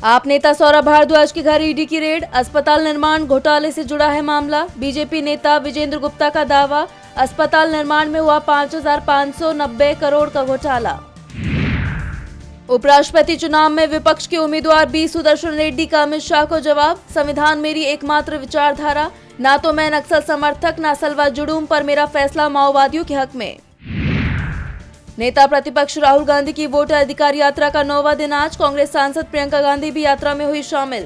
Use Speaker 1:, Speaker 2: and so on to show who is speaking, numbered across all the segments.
Speaker 1: आप नेता सौरभ भारद्वाज के घर ईडी की रेड, अस्पताल निर्माण घोटाले से जुड़ा है मामला। बीजेपी नेता विजेंद्र गुप्ता का दावा, अस्पताल निर्माण में हुआ 5,590 करोड़ का घोटाला। उपराष्ट्रपति चुनाव में विपक्ष के उम्मीदवार बी सुदर्शन रेड्डी का अमित शाह को जवाब, संविधान मेरी एकमात्र विचारधारा, ना तो मैं नक्सल समर्थक ना सलवा जुड़ूम, पर मेरा फैसला माओवादियों के हक में। नेता प्रतिपक्ष राहुल गांधी की वोट अधिकार यात्रा का 9वां दिन आज, कांग्रेस सांसद प्रियंका गांधी भी यात्रा में हुई शामिल।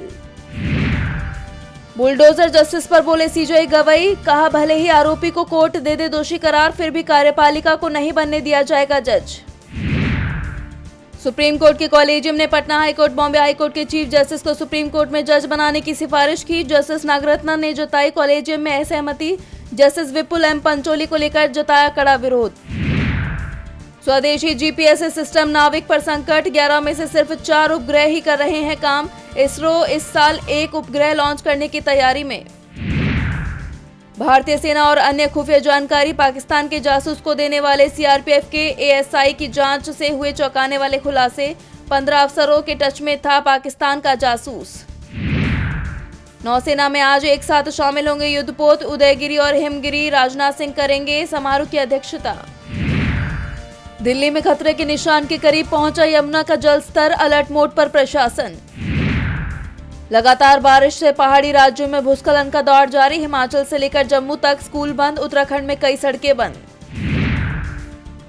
Speaker 1: बुलडोजर जस्टिस पर बोले सीजेआई गवाही, कहा भले ही आरोपी को कोर्ट दे दे दोषी करार, फिर भी कार्यपालिका को नहीं बनने दिया जाएगा जज। सुप्रीम कोर्ट के कॉलेजियम ने पटना हाईकोर्ट, बॉम्बे हाईकोर्ट के चीफ जस्टिस को सुप्रीम कोर्ट में जज बनाने की सिफारिश की। जस्टिस नागरत्ना ने जताई कॉलेजियम में असहमति, जस्टिस विपुल एम पंचोली को लेकर जताया कड़ा विरोध। स्वदेशी जीपीएस सिस्टम नाविक पर संकट, 11 में से सिर्फ 4 उपग्रह ही कर रहे हैं काम। इसरो इस साल 1 उपग्रह लॉन्च करने की तैयारी में। भारतीय सेना और अन्य खुफिया जानकारी पाकिस्तान के जासूस को देने वाले सीआरपीएफ के एएसआई की जांच से हुए चौंकाने वाले खुलासे, 15 अफसरों के टच में था पाकिस्तान का जासूस। नौसेना में आज एक साथ शामिल होंगे युद्धपोत, उदयगिरी और हिमगिरी, राजनाथ सिंह करेंगे समारोह की अध्यक्षता। दिल्ली में खतरे के निशान के करीब पहुंचा यमुना का जलस्तर, अलर्ट मोड पर प्रशासन। लगातार बारिश से पहाड़ी राज्यों में भूस्खलन का दौर जारी, हिमाचल से लेकर जम्मू तक स्कूल बंद, उत्तराखंड में कई सड़कें बंद।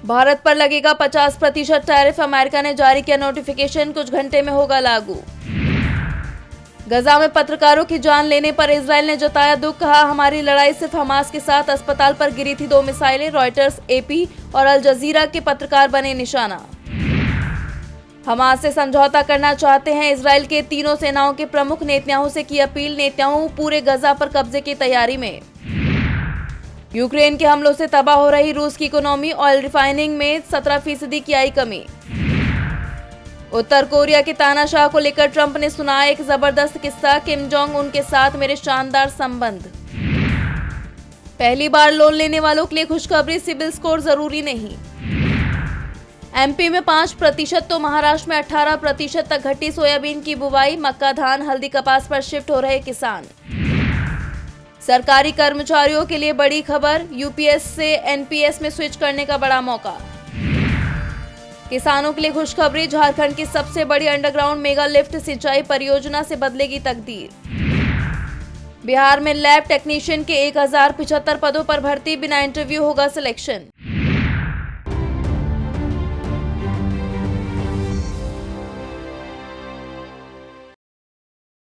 Speaker 1: भारत पर लगेगा 50% टैरिफ, अमेरिका ने जारी किया नोटिफिकेशन, कुछ घंटे में होगा लागू। गजा में पत्रकारों की जान लेने पर इजराइल ने जताया दुख, कहा हमारी लड़ाई सिर्फ हमास के साथ, अस्पताल पर गिरी थी 2 मिसाइलें, रॉयटर्स, एपी और अल जजीरा के पत्रकार बने निशाना। हमास से समझौता करना चाहते हैं इजराइल के तीनों सेनाओं के प्रमुख, नेतन्याहू से की अपील, नेतन्याहू पूरे गजा पर कब्जे की तैयारी में। यूक्रेन के हमलों से तबाह हो रही रूस की इकोनॉमी, ऑयल रिफाइनिंग में 17% की आई कमी। उत्तर कोरिया के तानाशाह को लेकर ट्रंप ने सुनाया एक जबरदस्त किस्सा, किम जोंग उन के साथ मेरे शानदार संबंध। पहली बार लोन लेने वालों के लिए खुशखबरी, सिबिल स्कोर जरूरी नहीं। एमपी में 5% तो महाराष्ट्र में 18% तक घटी सोयाबीन की बुवाई, मक्का, धान, हल्दी, कपास पर शिफ्ट हो रहे किसान। सरकारी कर्मचारियों के लिए बड़ी खबर, यूपीएस से एनपीएस में स्विच करने का बड़ा मौका। किसानों के लिए खुशखबरी, झारखंड की सबसे बड़ी अंडरग्राउंड मेगा लिफ्ट सिंचाई परियोजना से बदलेगी तकदीर। बिहार में लैब टेक्नीशियन के 1075 पदों पर भर्ती, बिना इंटरव्यू होगा सिलेक्शन।